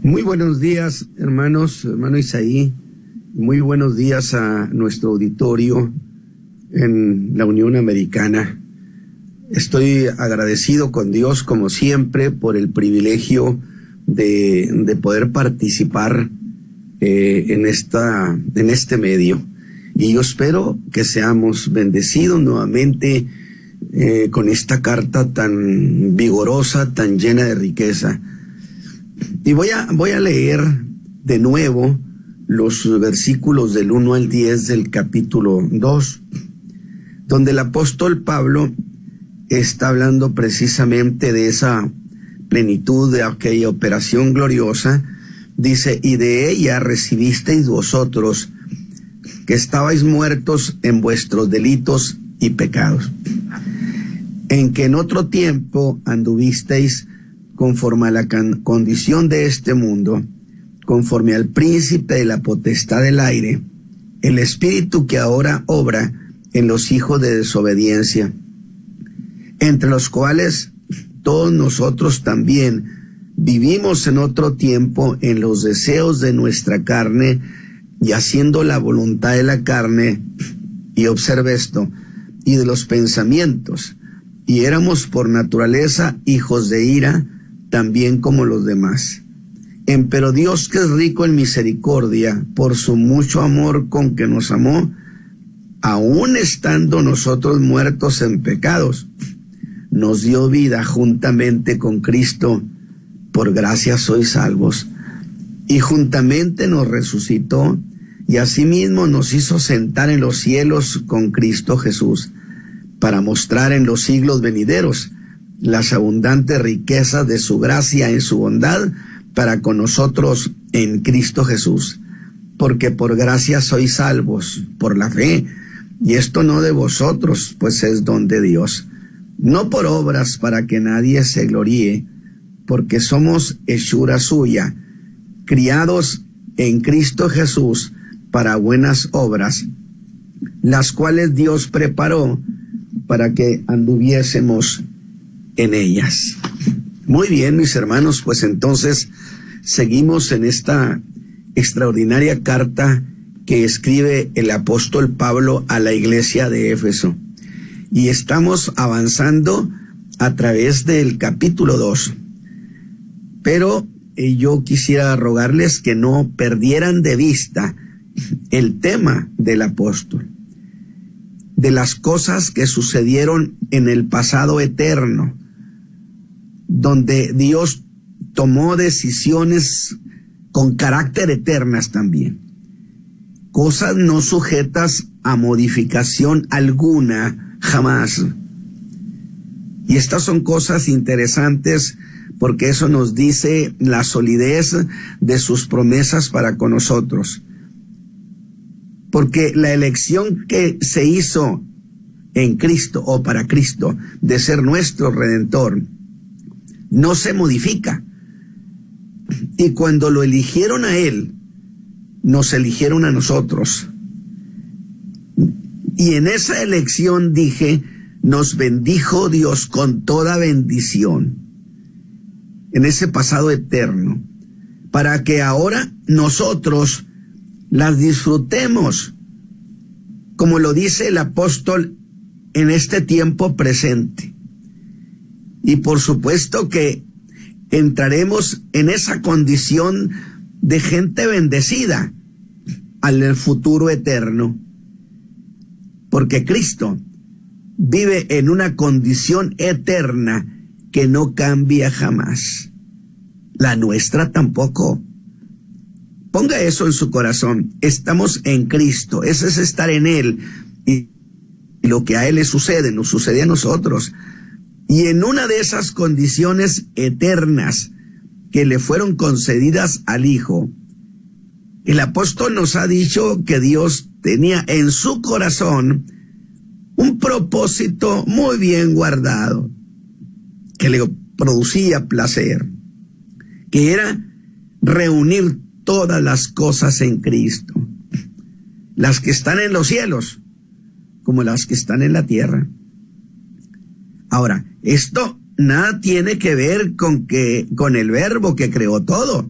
Muy buenos días, hermanos, hermano Isaí. Muy buenos días a nuestro auditorio en la Unión Americana. Estoy agradecido con Dios, como siempre, por el privilegio de poder participar en este medio. Y yo espero que seamos bendecidos nuevamente con esta carta tan vigorosa, tan llena de riqueza. Y voy a leer de nuevo los versículos del 1 al 10 del capítulo 2, donde el apóstol Pablo está hablando precisamente de esa plenitud, de aquella operación gloriosa. Dice: y de ella recibisteis vosotros, que estabais muertos en vuestros delitos y pecados, en que en otro tiempo anduvisteis conforme a la condición de este mundo, conforme al príncipe de la potestad del aire, el espíritu que ahora obra en los hijos de desobediencia, entre los cuales todos nosotros también vivimos en otro tiempo en los deseos de nuestra carne, y haciendo la voluntad de la carne, y observe esto, y de los pensamientos, y éramos por naturaleza hijos de ira, también como los demás. Pero Dios, que es rico en misericordia, por su mucho amor con que nos amó, aun estando nosotros muertos en pecados, nos dio vida juntamente con Cristo. Por gracia sois salvos. Y juntamente nos resucitó, y asimismo nos hizo sentar en los cielos con Cristo Jesús, para mostrar en los siglos venideros las abundantes riquezas de su gracia en su bondad para con nosotros en Cristo Jesús. Porque por gracia sois salvos, por la fe, y esto no de vosotros, pues es don de Dios, no por obras, para que nadie se gloríe, porque somos hechura suya, criados en Cristo Jesús para buenas obras, las cuales Dios preparó para que anduviésemos en ellas. Muy bien, mis hermanos, pues entonces seguimos en esta extraordinaria carta que escribe el apóstol Pablo a la iglesia de Éfeso. Y estamos avanzando a través del capítulo 2. Pero yo quisiera rogarles que no perdieran de vista el tema del apóstol, de las cosas que sucedieron en el pasado eterno, donde Dios tomó decisiones con carácter eternas también, cosas no sujetas a modificación alguna, jamás. Y estas son cosas interesantes, porque eso nos dice la solidez de sus promesas para con nosotros. Porque la elección que se hizo en Cristo o para Cristo de ser nuestro Redentor no se modifica. Y cuando lo eligieron a Él, nos eligieron a nosotros. Y en esa elección, dije, nos bendijo Dios con toda bendición en ese pasado eterno, para que ahora nosotros las disfrutemos, como lo dice el apóstol, en este tiempo presente. Y por supuesto que entraremos en esa condición de gente bendecida al futuro eterno, porque Cristo vive en una condición eterna que no cambia jamás. La nuestra tampoco. Ponga eso en su corazón. Estamos en Cristo. Ese es estar en Él. Y lo que a Él le sucede, nos sucede a nosotros. Y en una de esas condiciones eternas que le fueron concedidas al Hijo, el apóstol nos ha dicho que Dios tenía en su corazón un propósito muy bien guardado, que le producía placer, que era reunir todas las cosas en Cristo, las que están en los cielos como las que están en la tierra. Ahora, esto nada tiene que ver con el Verbo que creó todo.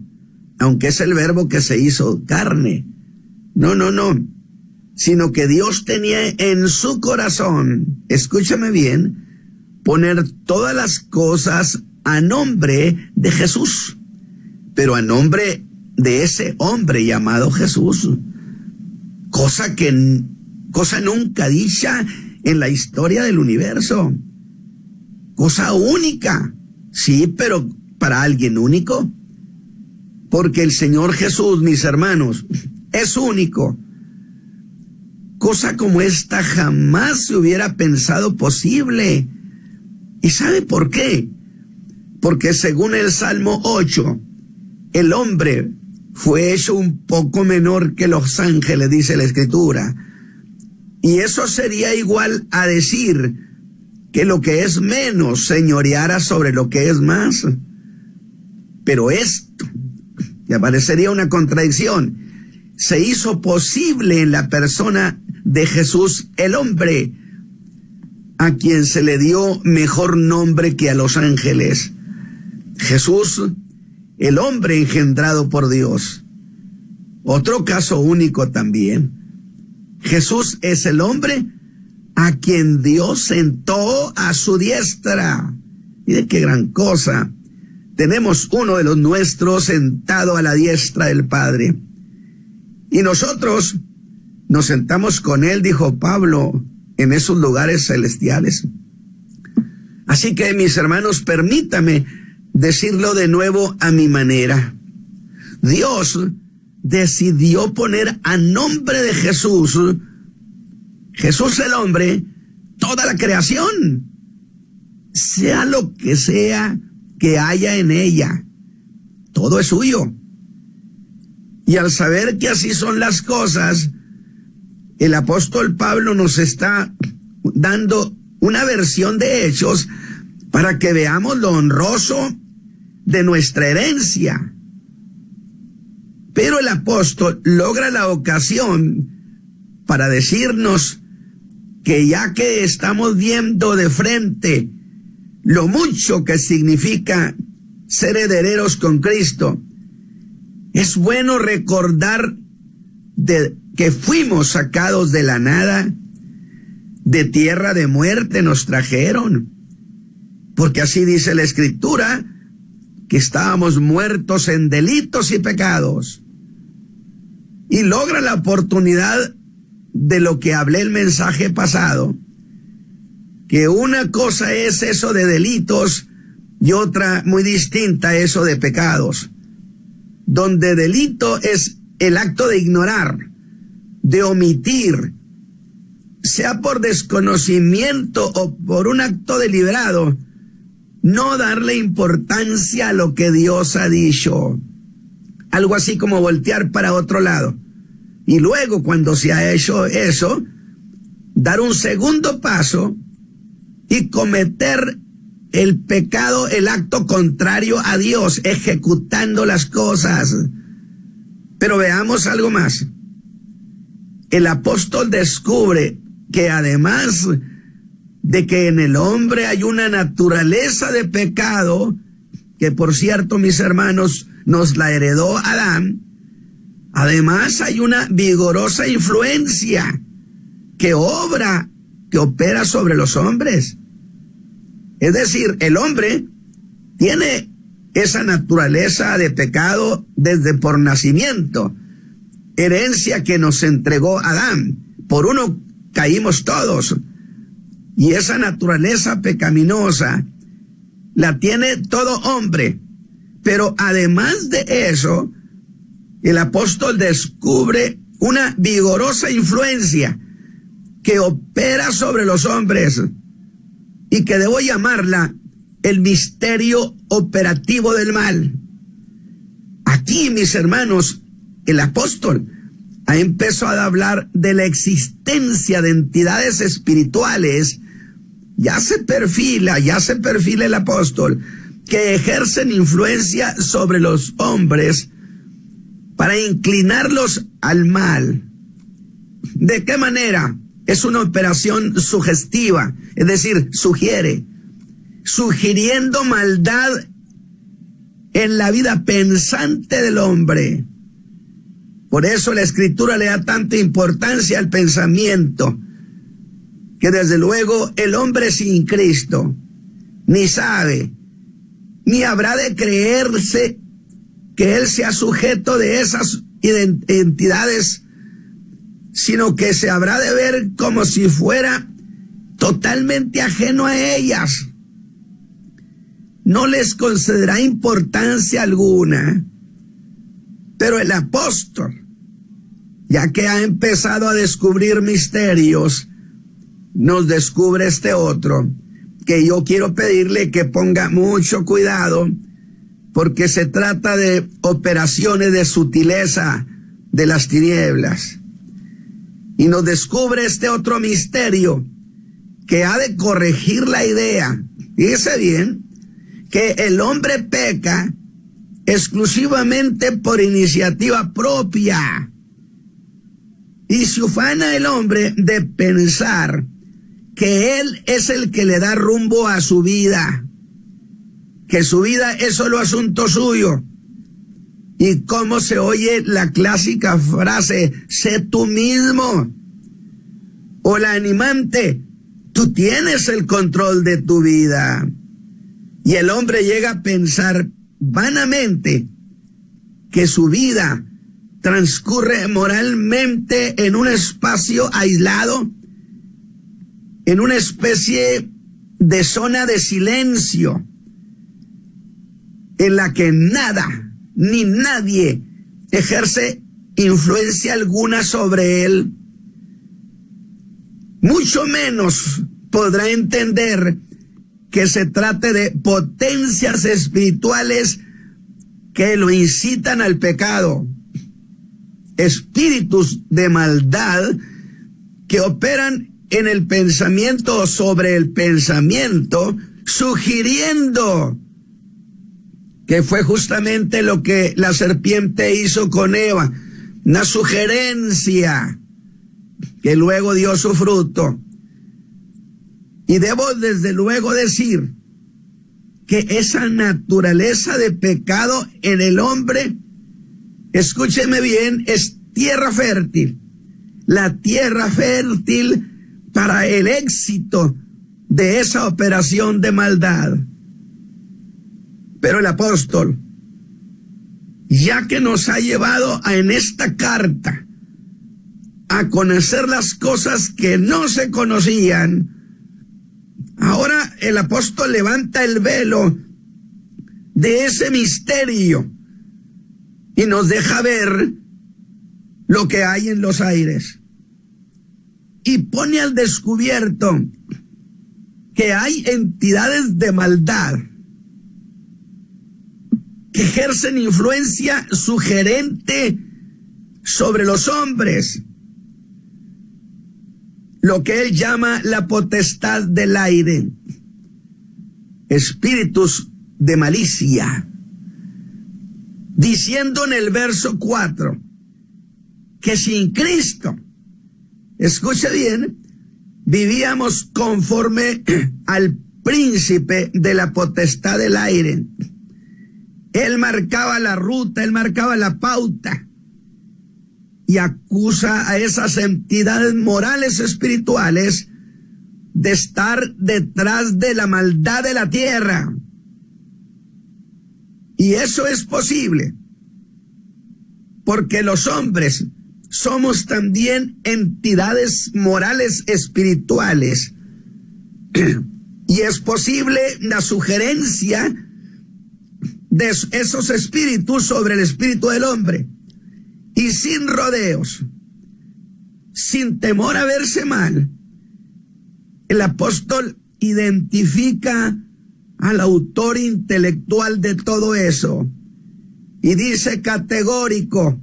aunque es el Verbo que se hizo carne. No, sino que Dios tenía en su corazón, escúchame bien, poner todas las cosas a nombre de Jesús, pero a nombre de ese hombre llamado Jesús, cosa nunca dicha en la historia del universo, cosa única, sí, pero para alguien único, porque el Señor Jesús, mis hermanos, es único. Cosa como esta jamás se hubiera pensado posible. ¿Y sabe por qué? Porque según el Salmo 8, el hombre fue hecho un poco menor que los ángeles, dice la Escritura. Y eso sería igual a decir que lo que es menos señoreara sobre lo que es más. Pero esto, ya parecería una contradicción, se hizo posible en la persona de Jesús, el hombre, a quien se le dio mejor nombre que a los ángeles. Jesús, el hombre engendrado por Dios. Otro caso único también. Jesús es el hombre a quien Dios sentó a su diestra. Mire qué gran cosa. Tenemos uno de los nuestros sentado a la diestra del Padre. Y nosotros nos sentamos con él, dijo Pablo, en esos lugares celestiales. Así que, mis hermanos, permítame decirlo de nuevo a mi manera. Dios decidió poner a nombre de Jesús, Jesús el hombre, toda la creación, sea lo que sea que haya en ella, todo es suyo. Y al saber que así son las cosas, el apóstol Pablo nos está dando una versión de hechos para que veamos lo honroso de nuestra herencia. Pero el apóstol logra la ocasión para decirnos que ya que estamos viendo de frente lo mucho que significa ser herederos con Cristo, es bueno recordar de que fuimos sacados de la nada, de tierra de muerte nos trajeron, porque así dice la Escritura, que estábamos muertos en delitos y pecados. Y logra la oportunidad de lo que hablé el mensaje pasado, que una cosa es eso de delitos y otra muy distinta eso de pecados, donde delito es el acto de ignorar, de omitir, sea por desconocimiento o por un acto deliberado, no darle importancia a lo que Dios ha dicho. Algo así como voltear para otro lado. Y luego, cuando se ha hecho eso, dar un segundo paso y cometer el pecado, el acto contrario a Dios, ejecutando las cosas. Pero veamos algo más. El apóstol descubre que además de que en el hombre hay una naturaleza de pecado, que por cierto, mis hermanos, nos la heredó Adán, además hay una vigorosa influencia que opera sobre los hombres. Es decir, el hombre tiene esa naturaleza de pecado desde por nacimiento, herencia que nos entregó Adán. Por uno caímos todos, y esa naturaleza pecaminosa la tiene todo hombre. Pero además de eso, el apóstol descubre una vigorosa influencia que opera sobre los hombres y que debo llamarla el misterio operativo del mal. Aquí, mis hermanos, el apóstol ha empezado a hablar de la existencia de entidades espirituales. Ya se perfila el apóstol, que ejercen influencia sobre los hombres para inclinarlos al mal. ¿De qué manera? Es una operación sugestiva, es decir, sugiriendo maldad en la vida pensante del hombre. Por eso la Escritura le da tanta importancia al pensamiento, que desde luego el hombre sin Cristo ni sabe, ni habrá de creerse que él sea sujeto de esas entidades, sino que se habrá de ver como si fuera totalmente ajeno a ellas. No les concederá importancia alguna. Pero el apóstol, ya que ha empezado a descubrir misterios, nos descubre este otro, que yo quiero pedirle que ponga mucho cuidado, porque se trata de operaciones de sutileza de las tinieblas. Y nos descubre este otro misterio que ha de corregir la idea. Fíjese bien, que el hombre peca exclusivamente por iniciativa propia. Y se ufana el hombre de pensar que él es el que le da rumbo a su vida, que su vida es solo asunto suyo. Y cómo se oye la clásica frase, sé tú mismo, o la animante, tú tienes el control de tu vida. Y el hombre llega a pensar vanamente que su vida transcurre moralmente en un espacio aislado, en una especie de zona de silencio, en la que nada ni nadie ejerce influencia alguna sobre él. Mucho menos podrá entender que se trate de potencias espirituales que lo incitan al pecado, espíritus de maldad que operan en el pensamiento o sobre el pensamiento, sugiriendo, que fue justamente lo que la serpiente hizo con Eva, una sugerencia que luego dio su fruto. Y debo desde luego decir que esa naturaleza de pecado en el hombre, escúcheme bien, es tierra fértil. La tierra fértil para el éxito de esa operación de maldad. Pero el apóstol, ya que nos ha llevado en esta carta a conocer las cosas que no se conocían, ahora el apóstol levanta el velo de ese misterio y nos deja ver lo que hay en los aires. Y pone al descubierto que hay entidades de maldad que ejercen influencia sugerente sobre los hombres, lo que él llama la potestad del aire, espíritus de malicia, diciendo en el verso 4 que sin Cristo, escuche bien, vivíamos conforme al príncipe de la potestad del aire. Él marcaba la ruta, él marcaba la pauta y acusa a esas entidades morales espirituales de estar detrás de la maldad de la tierra. Y eso es posible porque los hombres somos también entidades morales espirituales y es posible la sugerencia de esos espíritus sobre el espíritu del hombre. Y sin rodeos, sin temor a verse mal, el apóstol identifica al autor intelectual de todo eso y dice categórico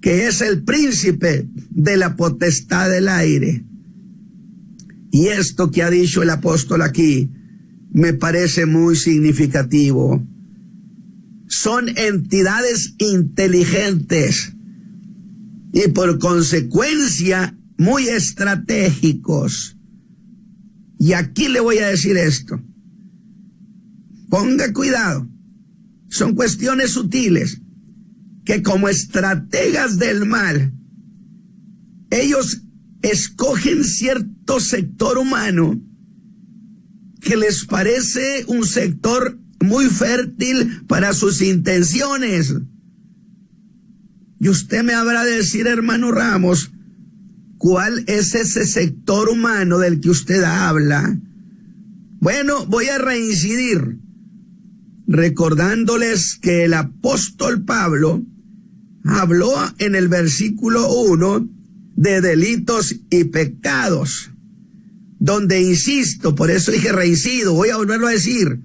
que es el príncipe de la potestad del aire. Y esto que ha dicho el apóstol aquí me parece muy significativo. Son entidades inteligentes y por consecuencia muy estratégicos. Y aquí le voy a decir esto. Ponga cuidado. son cuestiones sutiles que como estrategas del mal, ellos escogen cierto sector humano que les parece un sector muy fértil para sus intenciones. Y usted me habrá de decir, hermano Ramos, ¿cuál es ese sector humano del que usted habla? Bueno, voy a reincidir recordándoles que el apóstol Pablo habló en el versículo 1 de delitos y pecados, donde insisto, por eso dije reincido, voy a volverlo a decir,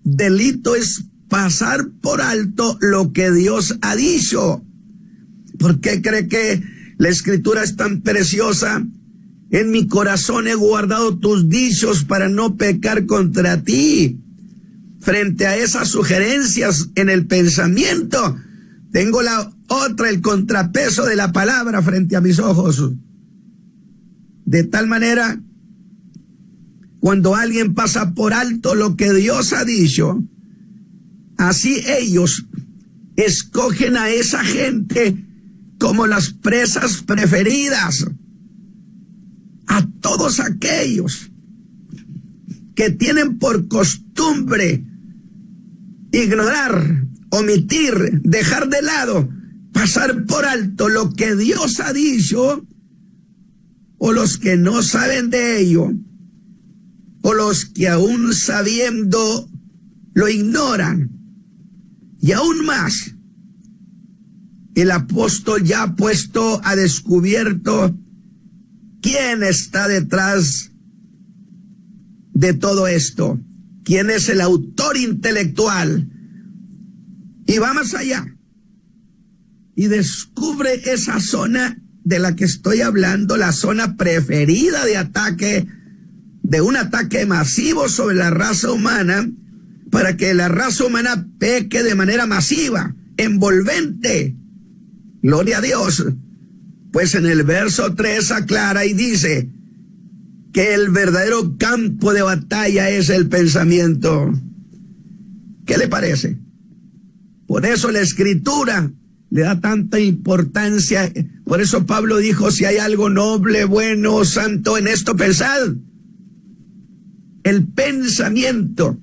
delito es pasar por alto lo que Dios ha dicho. ¿Por qué cree que la escritura es tan preciosa? En mi corazón he guardado tus dichos para no pecar contra ti. Frente a esas sugerencias en el pensamiento, tengo la otra, el contrapeso de la palabra frente a mis ojos. De tal manera, cuando alguien pasa por alto lo que Dios ha dicho, así ellos escogen a esa gente como las presas preferidas. A todos aquellos que tienen por costumbre ignorar, omitir, dejar de lado, pasar por alto lo que Dios ha dicho, o los que no saben de ello, o los que aún sabiendo lo ignoran. Y aún más, el apóstol ya ha puesto a descubierto quién está detrás de todo esto, quién es el autor intelectual. Y va más allá y descubre esa zona de la que estoy hablando, la zona preferida de ataque, de un ataque masivo sobre la raza humana, para que la raza humana peque de manera masiva, envolvente. Gloria a Dios. Pues en el verso 3 aclara y dice que el verdadero campo de batalla es el pensamiento. ¿Qué le parece? Por eso la escritura le da tanta importancia. Por eso Pablo dijo, si hay algo noble, bueno, santo, en esto pensad. El pensamiento,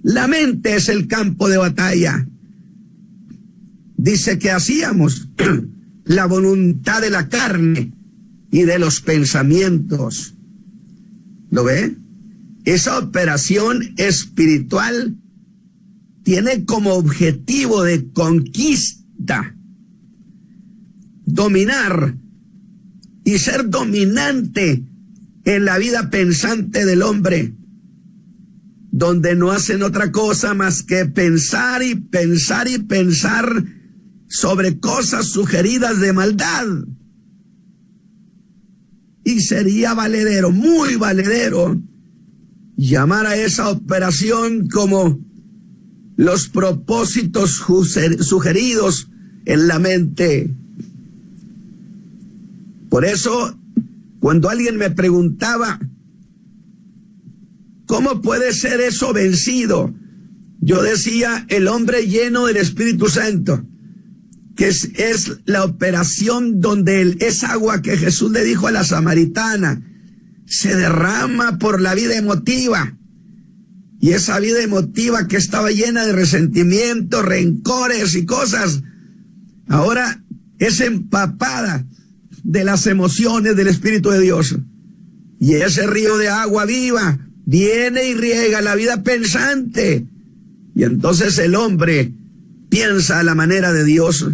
la mente es el campo de batalla. Dice que hacíamos la voluntad de la carne y de los pensamientos. ¿Lo ve? Esa operación espiritual tiene como objetivo de conquista, dominar y ser dominante en la vida pensante del hombre, donde no hacen otra cosa más que pensar y pensar y pensar sobre cosas sugeridas de maldad. Y sería valedero, muy valedero, llamar a esa operación como los propósitos sugeridos en la mente. Por eso, cuando alguien me preguntaba, ¿cómo puede ser eso vencido? Yo decía, el hombre lleno del Espíritu Santo, que es la operación donde esa agua que Jesús le dijo a la samaritana se derrama por la vida emotiva. Y esa vida emotiva que estaba llena de resentimiento, rencores y cosas, ahora es empapada de las emociones del Espíritu de Dios. Y ese río de agua viva viene y riega la vida pensante. Y entonces el hombre piensa a la manera de Dios.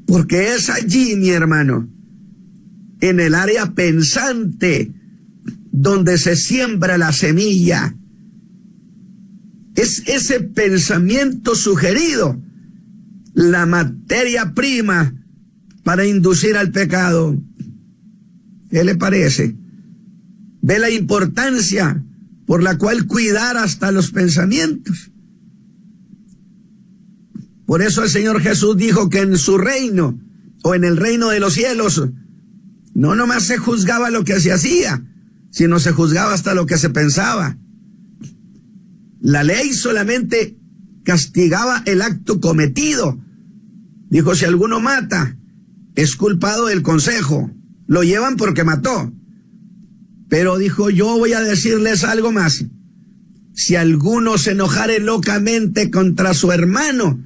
Porque es allí, mi hermano, en el área pensante, donde se siembra la semilla. Es ese pensamiento sugerido la materia prima para inducir al pecado. ¿Qué le parece? ¿Ve la importancia por la cual cuidar hasta los pensamientos? Por eso el Señor Jesús dijo que en su reino, o en el reino de los cielos, no nomás se juzgaba lo que se hacía, sino se juzgaba hasta lo que se pensaba. La ley solamente castigaba el acto cometido. Dijo, si alguno mata, es culpado del consejo. Lo llevan porque mató. Pero dijo, yo voy a decirles algo más. Si alguno se enojare locamente contra su hermano,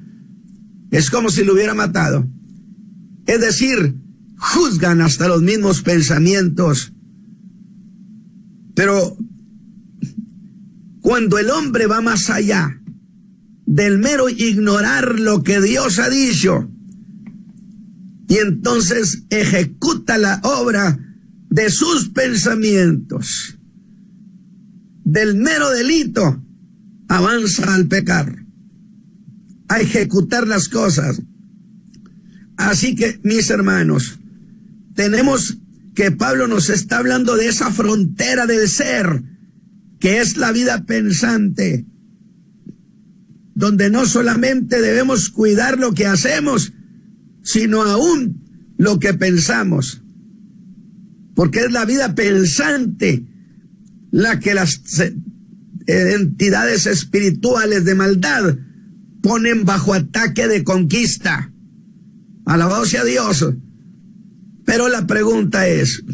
es como si lo hubiera matado. Es decir, juzgan hasta los mismos pensamientos. Pero cuando el hombre va más allá del mero ignorar lo que Dios ha dicho, y entonces ejecuta la obra de sus pensamientos, del mero delito, avanza al pecar, a ejecutar las cosas. Así que, mis hermanos, tenemos que Pablo nos está hablando de esa frontera del ser, que es la vida pensante, donde no solamente debemos cuidar lo que hacemos, sino aún lo que pensamos, porque es la vida pensante la que las entidades espirituales de maldad ponen bajo ataque de conquista. Alabado sea Dios. Pero la pregunta es,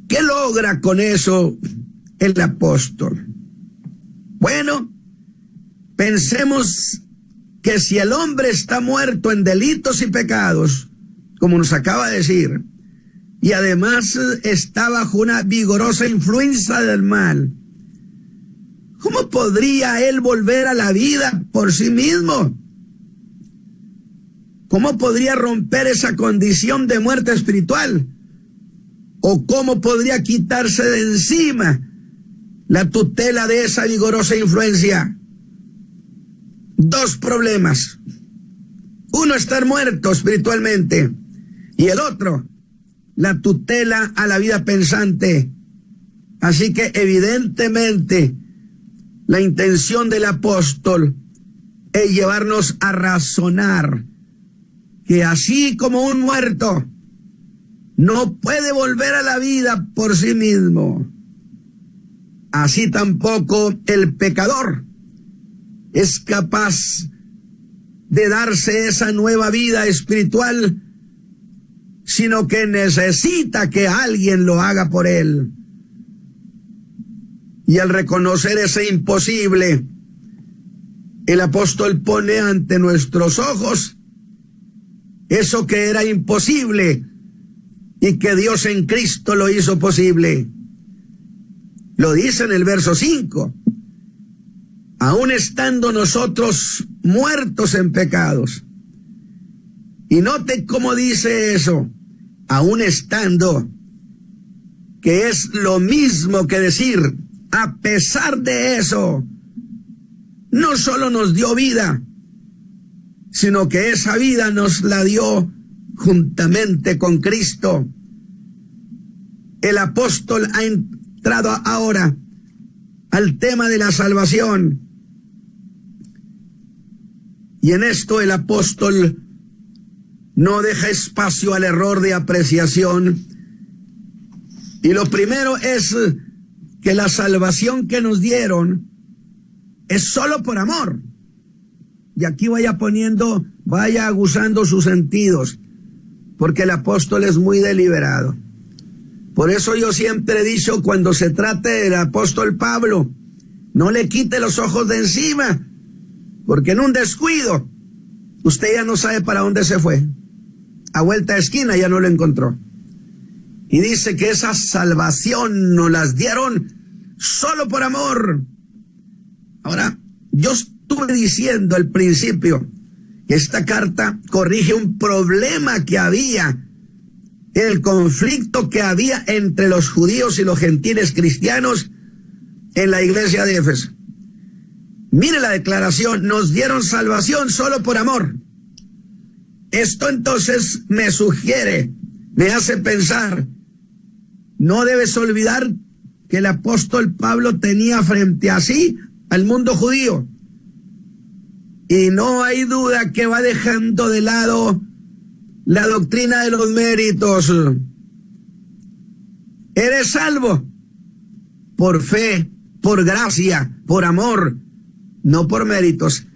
¿qué logra con eso el apóstol? Bueno, pensemos que si el hombre está muerto en delitos y pecados, como nos acaba de decir, y además está bajo una vigorosa influencia del mal, ¿cómo podría él volver a la vida por sí mismo? ¿Cómo podría romper esa condición de muerte espiritual? ¿O cómo podría quitarse de encima la tutela de esa vigorosa influencia? Dos problemas. Uno, estar muerto espiritualmente, y el otro, la tutela a la vida pensante. Así que evidentemente la intención del apóstol es llevarnos a razonar que así como un muerto no puede volver a la vida por sí mismo, así tampoco el pecador es capaz de darse esa nueva vida espiritual, sino que necesita que alguien lo haga por él. Y al reconocer ese imposible, el apóstol pone ante nuestros ojos eso que era imposible y que Dios en Cristo lo hizo posible. Lo dice en el verso 5. Aún estando nosotros muertos en pecados. Y note cómo dice eso, aún estando, que es lo mismo que decir, a pesar de eso, no solo nos dio vida, sino que esa vida nos la dio juntamente con Cristo. El apóstol ha entrado ahora al tema de la salvación. Y en esto el apóstol no deja espacio al error de apreciación. Y lo primero es que la salvación que nos dieron es solo por amor. Y aquí vaya aguzando sus sentidos, porque el apóstol es muy deliberado. Por eso yo siempre he dicho, cuando se trate del apóstol Pablo, no le quite los ojos de encima, porque en un descuido, usted ya no sabe para dónde se fue. A vuelta de esquina ya no lo encontró. Y dice que esa salvación nos las dieron solo por amor. Ahora, yo estuve diciendo al principio que esta carta corrige un problema que había, el conflicto que había entre los judíos y los gentiles cristianos en la iglesia de Éfeso. Mire la declaración, nos dieron salvación solo por amor. Esto entonces me sugiere, me hace pensar, no debes olvidar que el apóstol Pablo tenía frente a sí al mundo judío. Y no hay duda que va dejando de lado la doctrina de los méritos. Eres salvo por fe, por gracia, por amor, no por méritos.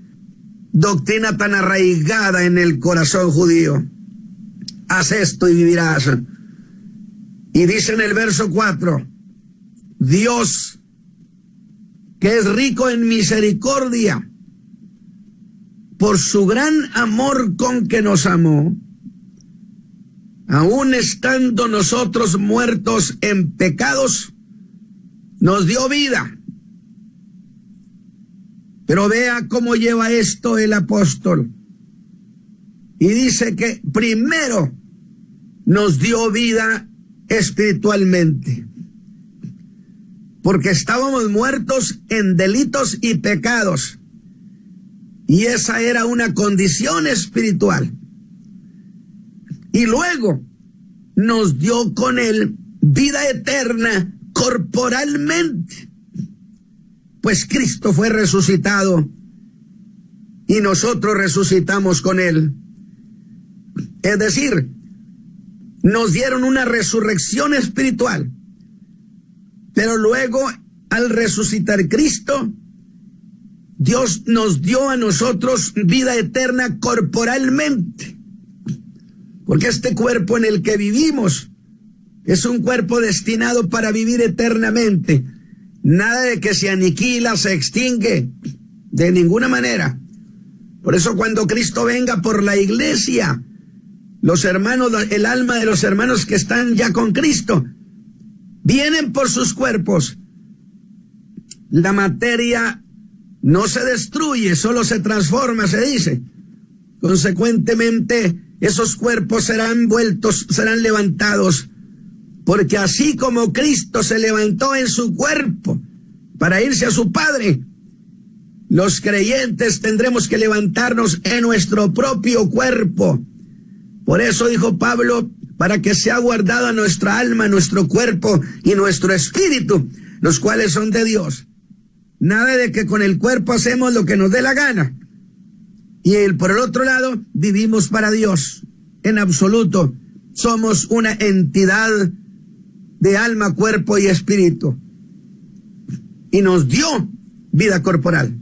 doctrina tan arraigada en el corazón judío. Haz esto y vivirás. Y dice en el verso 4, Dios, que es rico en misericordia, por su gran amor con que nos amó, aun estando nosotros muertos en pecados, nos dio vida. Pero vea cómo lleva esto el apóstol. Y dice que primero nos dio vida espiritualmente, porque estábamos muertos en delitos y pecados, y esa era una condición espiritual. Y luego nos dio con él vida eterna corporalmente, pues Cristo fue resucitado y nosotros resucitamos con él. Es decir, nos dieron una resurrección espiritual, pero luego al resucitar Cristo, Dios nos dio a nosotros vida eterna corporalmente, porque este cuerpo en el que vivimos es un cuerpo destinado para vivir eternamente. Nada de que se aniquila, se extingue, de ninguna manera. Por eso cuando Cristo venga por la iglesia, los hermanos, el alma de los hermanos que están ya con Cristo, vienen por sus cuerpos. La materia no se destruye, solo se transforma, se dice. Consecuentemente, esos cuerpos serán levantados, porque así como Cristo se levantó en su cuerpo para irse a su Padre, los creyentes tendremos que levantarnos en nuestro propio cuerpo. Por eso dijo Pablo, para que sea guardada nuestra alma, nuestro cuerpo y nuestro espíritu, los cuales son de Dios. Nada de que con el cuerpo hacemos lo que nos dé la gana. Y por el otro lado, vivimos para Dios. En absoluto, somos una entidad de alma, cuerpo y espíritu. Y nos dio vida corporal,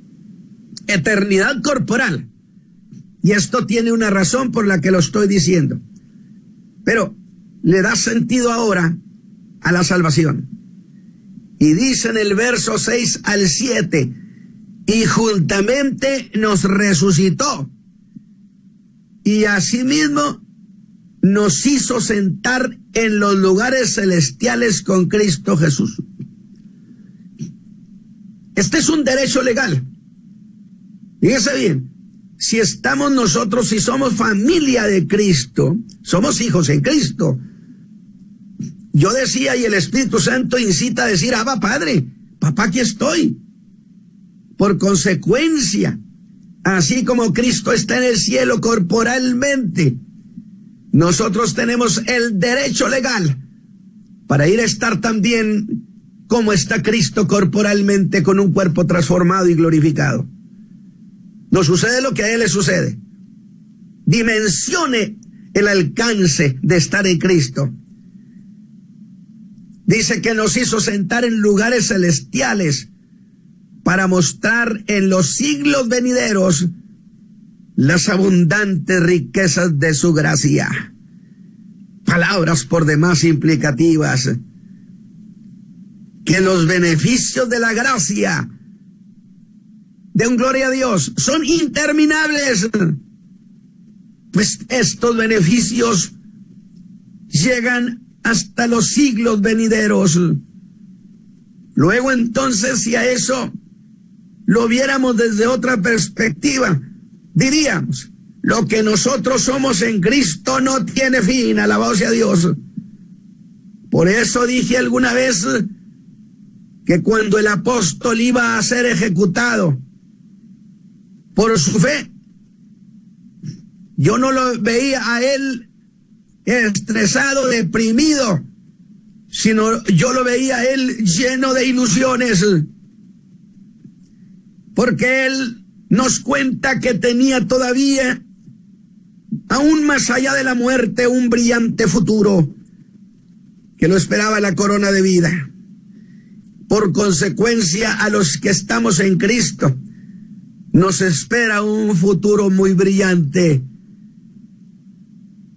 eternidad corporal. Y esto tiene una razón por la que lo estoy diciendo. Pero le da sentido ahora a la salvación. Y dice en el verso 6 al 7, y juntamente nos resucitó, y asimismo nos hizo sentar en los lugares celestiales con Cristo Jesús. Este es un derecho legal. Fíjese bien, si estamos nosotros, si somos familia de Cristo, somos hijos en Cristo. Yo decía, y el Espíritu Santo incita a decir, Abba Padre, papá, aquí estoy. Por consecuencia, así como Cristo está en el cielo corporalmente, nosotros tenemos el derecho legal para ir a estar también como está Cristo corporalmente, con un cuerpo transformado y glorificado. Nos sucede lo que a él le sucede. Dimensione el alcance de estar en Cristo. Dice que nos hizo sentar en lugares celestiales para mostrar en los siglos venideros las abundantes riquezas de su gracia. Palabras por demás implicativas. Que los beneficios de la gracia, de un gloria a Dios, son interminables. Pues estos beneficios llegan hasta los siglos venideros. Luego entonces, si a eso lo viéramos desde otra perspectiva, diríamos, lo que nosotros somos en Cristo no tiene fin, alabado sea Dios. Por eso dije alguna vez que cuando el apóstol iba a ser ejecutado por su fe, yo no lo veía a él estresado, deprimido, sino yo lo veía a él lleno de ilusiones, porque él nos cuenta que tenía todavía, aún más allá de la muerte, un brillante futuro que lo esperaba, la corona de vida. Por consecuencia, a los que estamos en Cristo, nos espera un futuro muy brillante.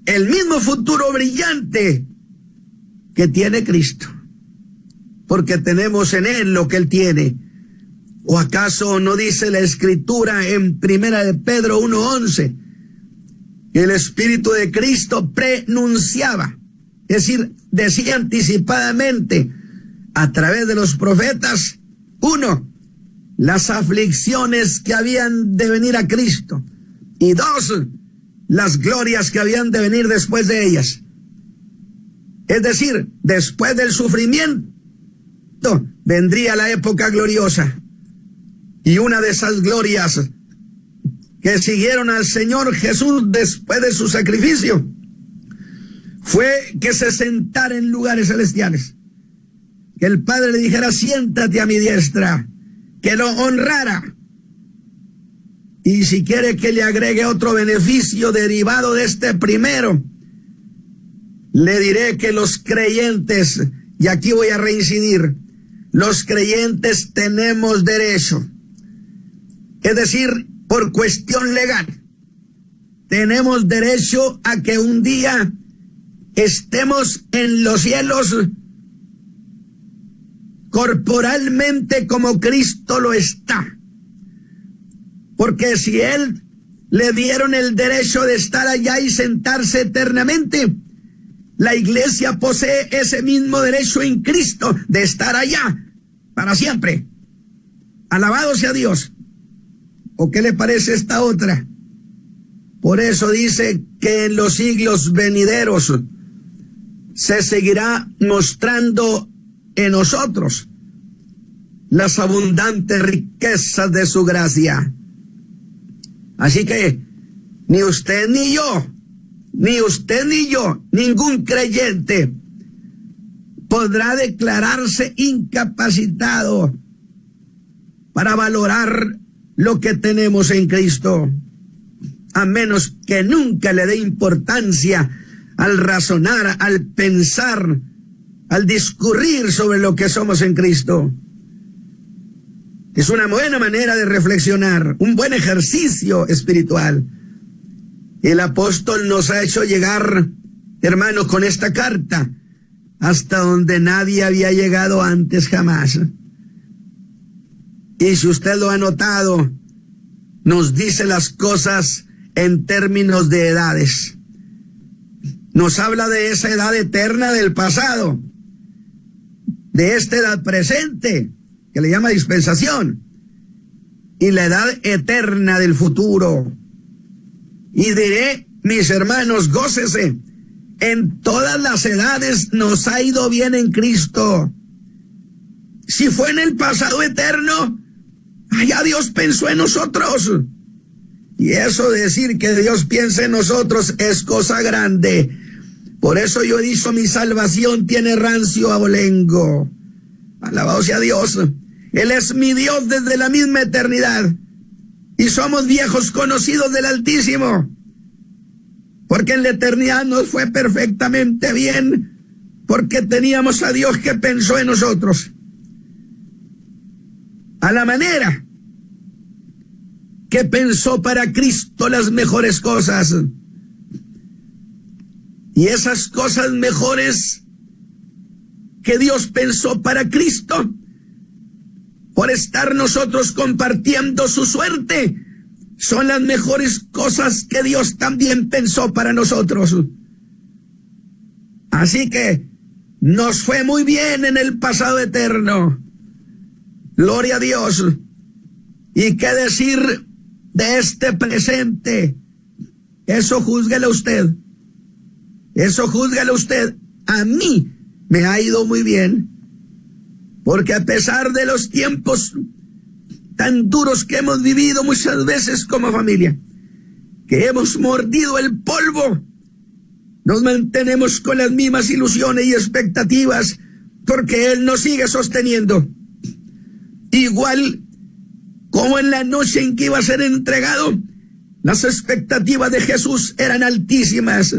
El mismo futuro brillante que tiene Cristo, porque tenemos en Él lo que Él tiene. ¿O acaso no dice la Escritura en 1 de Pedro 1:11? El Espíritu de Cristo prenunciaba, es decir, decía anticipadamente a través de los profetas, 1, las aflicciones que habían de venir a Cristo, y 2, las glorias que habían de venir después de ellas. Es decir, después del sufrimiento vendría la época gloriosa. Y una de esas glorias que siguieron al Señor Jesús después de su sacrificio fue que se sentara en lugares celestiales. Que el Padre le dijera, siéntate a mi diestra, que lo honrara. Y si quiere que le agregue otro beneficio derivado de este primero, le diré que los creyentes, y aquí voy a reincidir, los creyentes tenemos derecho, es decir, por cuestión legal, tenemos derecho a que un día estemos en los cielos corporalmente como Cristo lo está. Porque si Él le dieron el derecho de estar allá y sentarse eternamente, la iglesia posee ese mismo derecho en Cristo de estar allá para siempre. Alabado sea Dios. ¿O qué le parece esta otra? Por eso dice que en los siglos venideros se seguirá mostrando en nosotros las abundantes riquezas de su gracia. Así que ni usted ni yo, ningún creyente podrá declararse incapacitado para valorar lo que tenemos en Cristo, a menos que nunca le dé importancia al razonar, al pensar, al discurrir sobre lo que somos en Cristo. Es una buena manera de reflexionar, un buen ejercicio espiritual. El apóstol nos ha hecho llegar, hermanos, con esta carta, hasta donde nadie había llegado antes jamás. Y si usted lo ha notado, nos dice las cosas en términos de edades. Nos habla de esa edad eterna del pasado, de esta edad presente, que le llama dispensación, y la edad eterna del futuro. Y diré, mis hermanos, gócese, en todas las edades nos ha ido bien en Cristo. Si fue en el pasado eterno, allá Dios pensó en nosotros. Y eso de decir que Dios piensa en nosotros es cosa grande. Por eso yo he dicho, mi salvación tiene rancio abolengo. Alabado sea Dios. Él es mi Dios desde la misma eternidad. Y somos viejos conocidos del Altísimo. Porque en la eternidad nos fue perfectamente bien. Porque teníamos a Dios que pensó en nosotros. A la manera que pensó para Cristo las mejores cosas. Y esas cosas mejores que Dios pensó para Cristo, por estar nosotros compartiendo su suerte, son las mejores cosas que Dios también pensó para nosotros. Así que nos fue muy bien en el pasado eterno. Gloria a Dios. ¿Y qué decir de este presente? Eso júzguelo usted. Eso júzguelo usted. A mí me ha ido muy bien. Porque a pesar de los tiempos tan duros que hemos vivido muchas veces como familia, que hemos mordido el polvo, nos mantenemos con las mismas ilusiones y expectativas, porque Él nos sigue sosteniendo. Igual como en la noche en que iba a ser entregado, las expectativas de Jesús eran altísimas.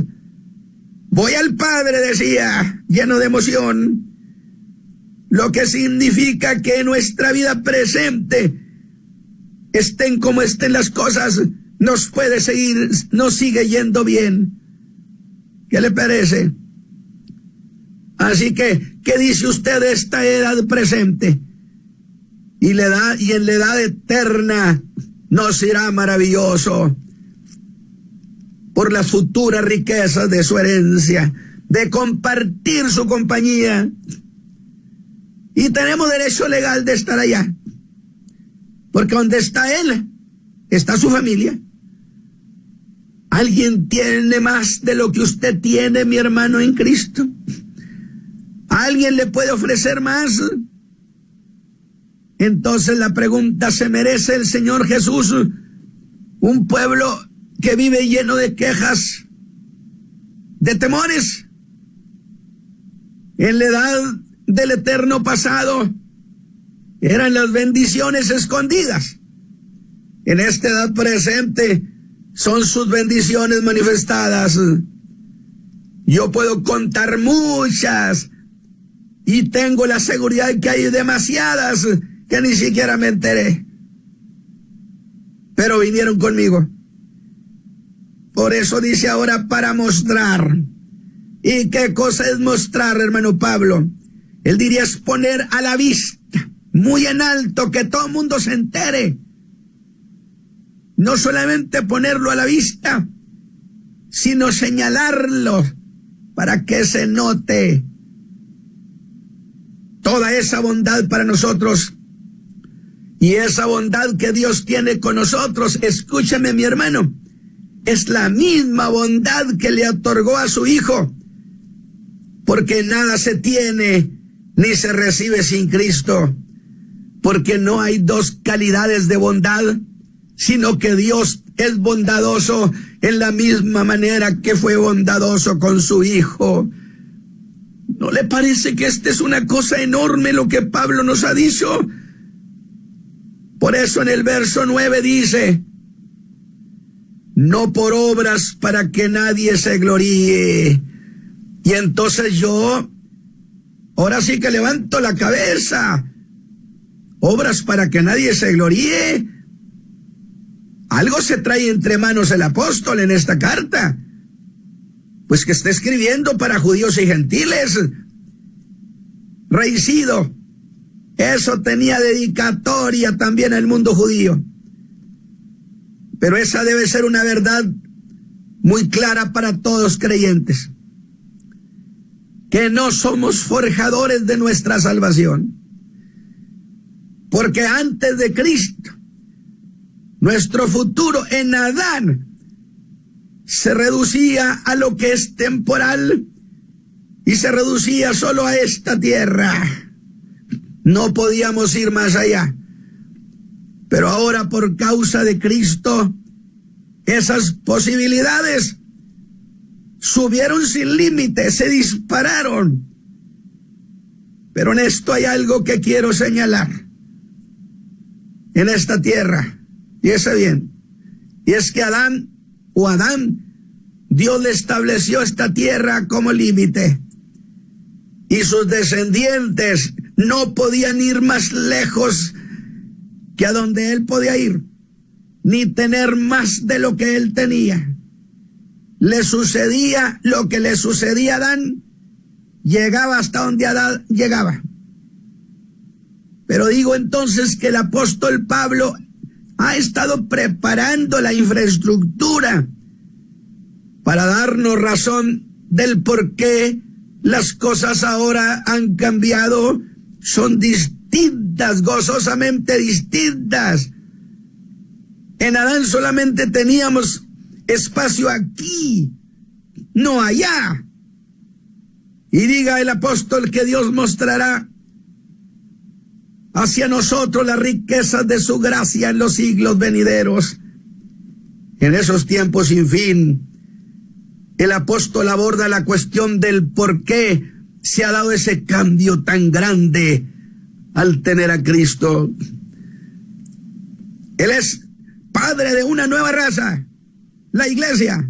Voy al Padre, decía, lleno de emoción, lo que significa que nuestra vida presente estén como estén las cosas, nos sigue yendo bien. ¿Qué le parece? Así que, ¿qué dice usted de esta edad presente? Y en la edad eterna nos irá maravilloso por las futuras riquezas de su herencia, de compartir su compañía. Y tenemos derecho legal de estar allá, porque donde está él, está su familia. ¿Alguien tiene más de lo que usted tiene, mi hermano en Cristo? ¿Alguien le puede ofrecer más? Entonces la pregunta: ¿se merece el Señor Jesús un pueblo que vive lleno de quejas, de temores? En la edad del eterno pasado eran las bendiciones escondidas. En esta edad presente son sus bendiciones manifestadas. Yo puedo contar muchas y tengo la seguridad de que hay demasiadas que ni siquiera me enteré, pero vinieron conmigo. Por eso dice ahora: para mostrar. ¿Y qué cosa es mostrar, hermano Pablo? Él diría: es poner a la vista, muy en alto, que todo el mundo se entere. No solamente ponerlo a la vista, sino señalarlo para que se note toda esa bondad para nosotros. Y esa bondad que Dios tiene con nosotros, escúchame, mi hermano, es la misma bondad que le otorgó a su Hijo, porque nada se tiene ni se recibe sin Cristo, porque no hay dos calidades de bondad, sino que Dios es bondadoso en la misma manera que fue bondadoso con su Hijo. ¿No le parece que esta es una cosa enorme lo que Pablo nos ha dicho? Por eso en el verso 9 dice: no por obras para que nadie se gloríe. Y entonces yo, ahora sí que levanto la cabeza. Obras para que nadie se gloríe. Algo se trae entre manos el apóstol en esta carta, pues que está escribiendo para judíos y gentiles. Reicido, eso tenía dedicatoria también al mundo judío, pero esa debe ser una verdad muy clara para todos creyentes, que no somos forjadores de nuestra salvación, porque antes de Cristo, nuestro futuro en Adán se reducía a lo que es temporal y se reducía solo a esta tierra. No podíamos ir más allá. Pero ahora, por causa de Cristo, esas posibilidades subieron sin límite, se dispararon. Pero en esto hay algo que quiero señalar. En esta tierra, fíjese bien, y es que Adán, Dios le estableció esta tierra como límite, y sus descendientes no podían ir más lejos que a donde él podía ir, ni tener más de lo que él tenía. Le sucedía lo que le sucedía a Adán, llegaba hasta donde Adán llegaba. Pero digo entonces que el apóstol Pablo ha estado preparando la infraestructura para darnos razón del por qué las cosas ahora han cambiado, son distintas, gozosamente distintas. En Adán solamente teníamos espacio aquí, no allá. Y diga el apóstol que Dios mostrará hacia nosotros las riquezas de su gracia en los siglos venideros. En esos tiempos sin fin, el apóstol aborda la cuestión del por qué se ha dado ese cambio tan grande al tener a Cristo. Él es padre de una nueva raza, la iglesia,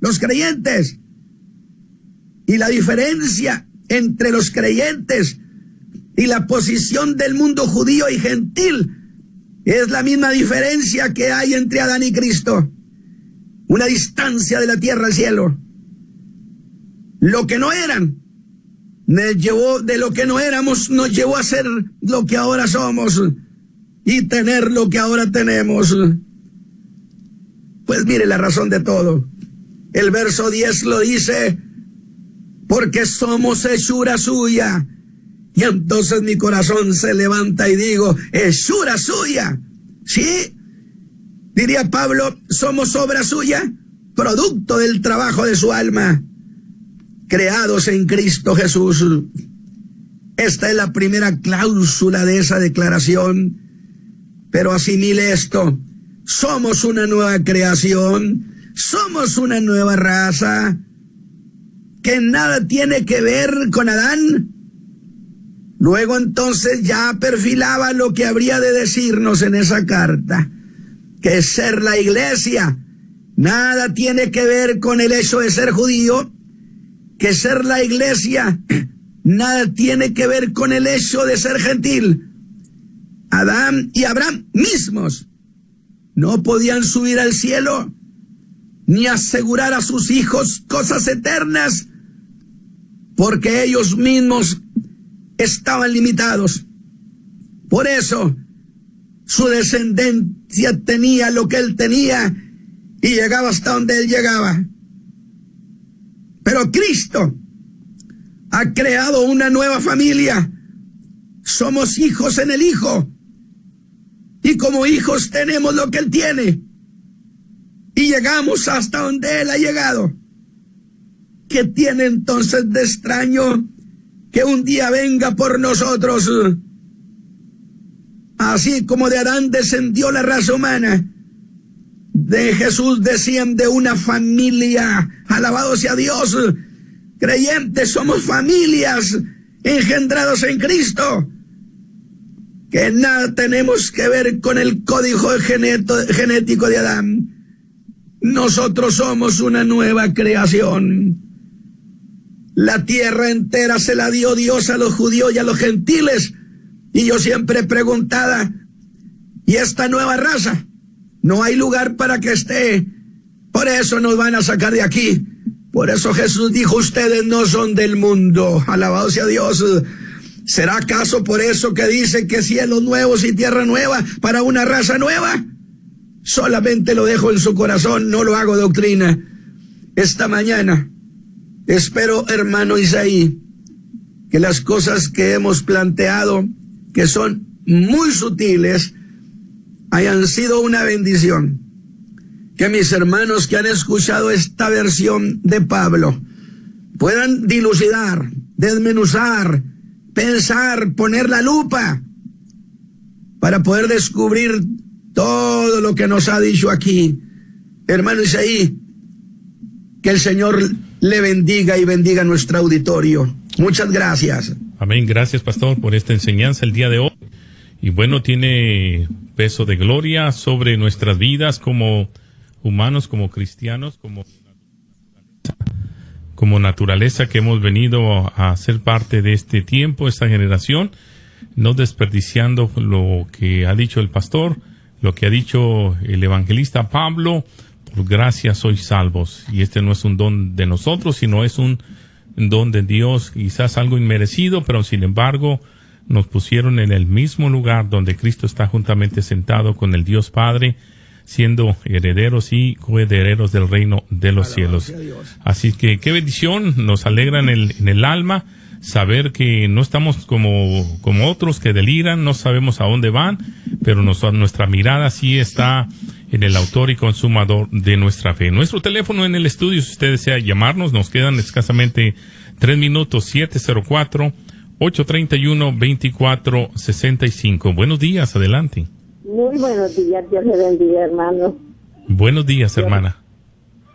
los creyentes. Y la diferencia entre los creyentes y la posición del mundo judío y gentil Es la misma diferencia que hay entre Adán y Cristo. Una distancia de la tierra al cielo. Lo que no eran, de lo que no éramos, nos llevó a ser lo que ahora somos y tener lo que ahora tenemos. Pues mire la razón de todo. El verso 10 lo dice, porque somos hechura suya. Y entonces mi corazón se levanta y digo, hechura suya. ¿Sí? Diría Pablo, somos obra suya, producto del trabajo de su alma, creados en Cristo Jesús. Esta es la primera cláusula de esa declaración. Pero asimile esto, somos una nueva creación, somos una nueva raza, que nada tiene que ver con Adán. Luego entonces ya perfilaba lo que habría de decirnos en esa carta, que ser la iglesia nada tiene que ver con el hecho de ser judío, que ser la iglesia nada tiene que ver con el hecho de ser gentil. Adán y Abraham mismos no podían subir al cielo ni asegurar a sus hijos cosas eternas, porque ellos mismos estaban limitados. Por eso su descendencia tenía lo que él tenía y llegaba hasta donde él llegaba. Pero Cristo ha creado una nueva familia. Somos hijos en el Hijo. Y como hijos tenemos lo que él tiene. Y llegamos hasta donde él ha llegado. ¿Qué tiene entonces de extraño que un día venga por nosotros? Así como de Adán descendió la raza humana, de Jesús desciende una familia. Alabado sea Dios. Creyentes somos familias engendrados en Cristo, que nada tenemos que ver con el código genético de Adán. Nosotros somos una nueva creación. La tierra entera se la dio Dios a los judíos y a los gentiles. Y yo siempre preguntaba, ¿y esta nueva raza? No hay lugar para que esté. Por eso nos van a sacar de aquí. Por eso Jesús dijo, ustedes no son del mundo. Alabado sea Dios. ¿Será acaso por eso que dice que cielos nuevos y tierra nueva para una raza nueva? Solamente lo dejo en su corazón, no lo hago doctrina. Esta mañana espero, hermano Isaí, que las cosas que hemos planteado, que son muy sutiles, hayan sido una bendición. Que mis hermanos que han escuchado esta versión de Pablo puedan dilucidar, desmenuzar, pensar, poner la lupa para poder descubrir todo lo que nos ha dicho aquí. Hermano Isaí, que el Señor le bendiga y bendiga nuestro auditorio. Muchas gracias. Amén. Gracias, pastor, por esta enseñanza el día de hoy. Y bueno, tiene peso de gloria sobre nuestras vidas como humanos, como cristianos, como naturaleza que hemos venido a ser parte de este tiempo, esta generación, no desperdiciando lo que ha dicho el pastor, lo que ha dicho el evangelista Pablo. Por gracia sois salvos. Y este no es un don de nosotros, sino es un don de Dios, quizás algo inmerecido, pero sin embargo nos pusieron en el mismo lugar donde Cristo está juntamente sentado con el Dios Padre, siendo herederos y coherederos del reino de los cielos. Así que qué bendición, nos alegra en el alma saber que no estamos como otros que deliran, no sabemos a dónde van, pero nuestra mirada sí está en el autor y consumador de nuestra fe. Nuestro teléfono en el estudio, si usted desea llamarnos, nos quedan escasamente 3 minutos, 704-831-2465. Buenos días, adelante. Muy buenos días, Dios le bendiga, hermano. Buenos días, hermana.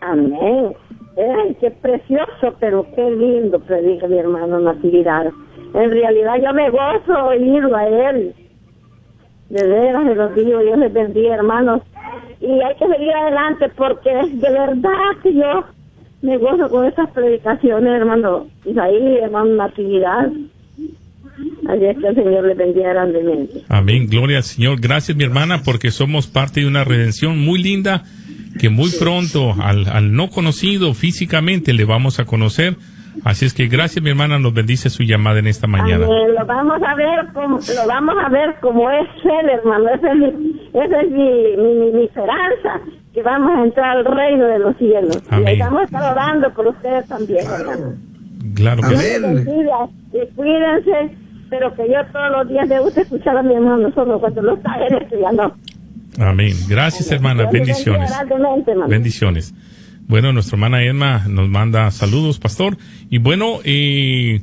Amén. Ay, qué precioso, pero qué lindo predica mi hermano Natividad. En realidad yo me gozo oírlo a él. De veras, se los digo, Dios les bendiga, hermanos. Y hay que seguir adelante porque de verdad que yo me gozo con estas predicaciones, hermano Isaí, hermano Natividad. Así es que el Señor le bendiga grandemente. Amén, gloria al Señor. Gracias, mi hermana, porque somos parte de una redención muy linda que muy pronto al no conocido físicamente le vamos a conocer. Así es que gracias, mi hermana, nos bendice su llamada en esta mañana. Amén. Lo vamos a ver como es él, hermano. Esa es mi esperanza, que vamos a entrar al reino de los cielos. Amén. Y vamos a estar orando por ustedes también, hermano. Claro que sí. Y cuídense, pero que yo todos los días me gusta escuchar a mi hermano solo cuando lo está en estudiando. Amén. Gracias, hermana. Bendiciones. Bendiciones. Bueno, nuestra hermana Emma nos manda saludos, pastor. Y bueno, qué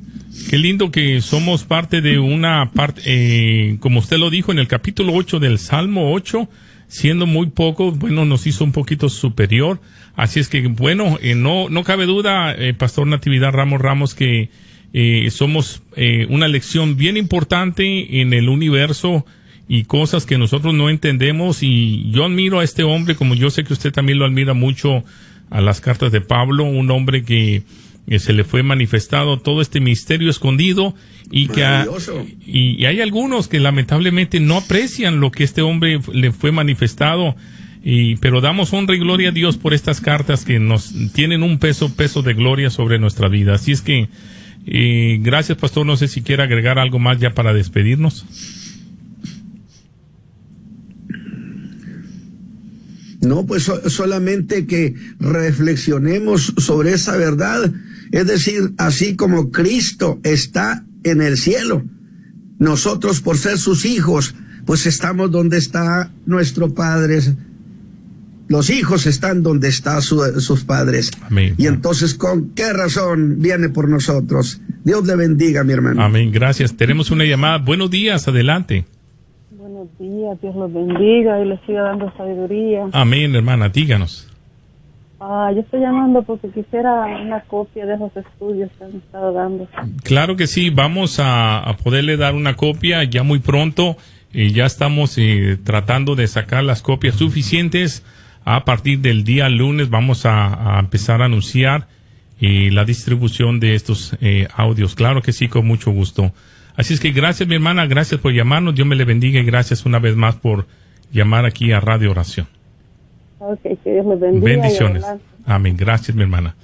lindo que somos parte de una parte, como usted lo dijo en el capítulo 8 del Salmo 8, siendo muy poco, bueno, nos hizo un poquito superior. Así es que, bueno, no cabe duda, pastor Natividad Ramos, que somos una lección bien importante en el universo y cosas que nosotros no entendemos. Y yo admiro a este hombre, como yo sé que usted también lo admira mucho, a las cartas de Pablo, un hombre que se le fue manifestado todo este misterio escondido y que y hay algunos que lamentablemente no aprecian lo que este hombre le fue manifestado, pero damos honra y gloria a Dios por estas cartas que nos tienen un peso de gloria sobre nuestra vida. Así es que gracias, pastor. No sé si quiere agregar algo más ya para despedirnos. No, pues solamente que reflexionemos sobre esa verdad. Es decir, así como Cristo está en el cielo, nosotros por ser sus hijos, pues estamos donde está nuestro Padre. Los hijos están donde están sus padres. Amén. Y entonces, ¿con qué razón viene por nosotros? Dios le bendiga, mi hermano. Amén, gracias. Tenemos una llamada. Buenos días, adelante. Buenos días, Dios los bendiga y les siga dando sabiduría. Amén, hermana, díganos. Yo estoy llamando porque quisiera una copia de esos estudios que han estado dando. Claro que sí, vamos a poderle dar una copia ya muy pronto. Ya estamos tratando de sacar las copias suficientes. A partir del día lunes vamos a empezar a anunciar la distribución de estos audios. Claro que sí, con mucho gusto. Así es que gracias, mi hermana, gracias por llamarnos. Dios me le bendiga y gracias una vez más por llamar aquí a Radio Oración. Ok, que Dios me bendiga. Bendiciones. Amén. Gracias, mi hermana.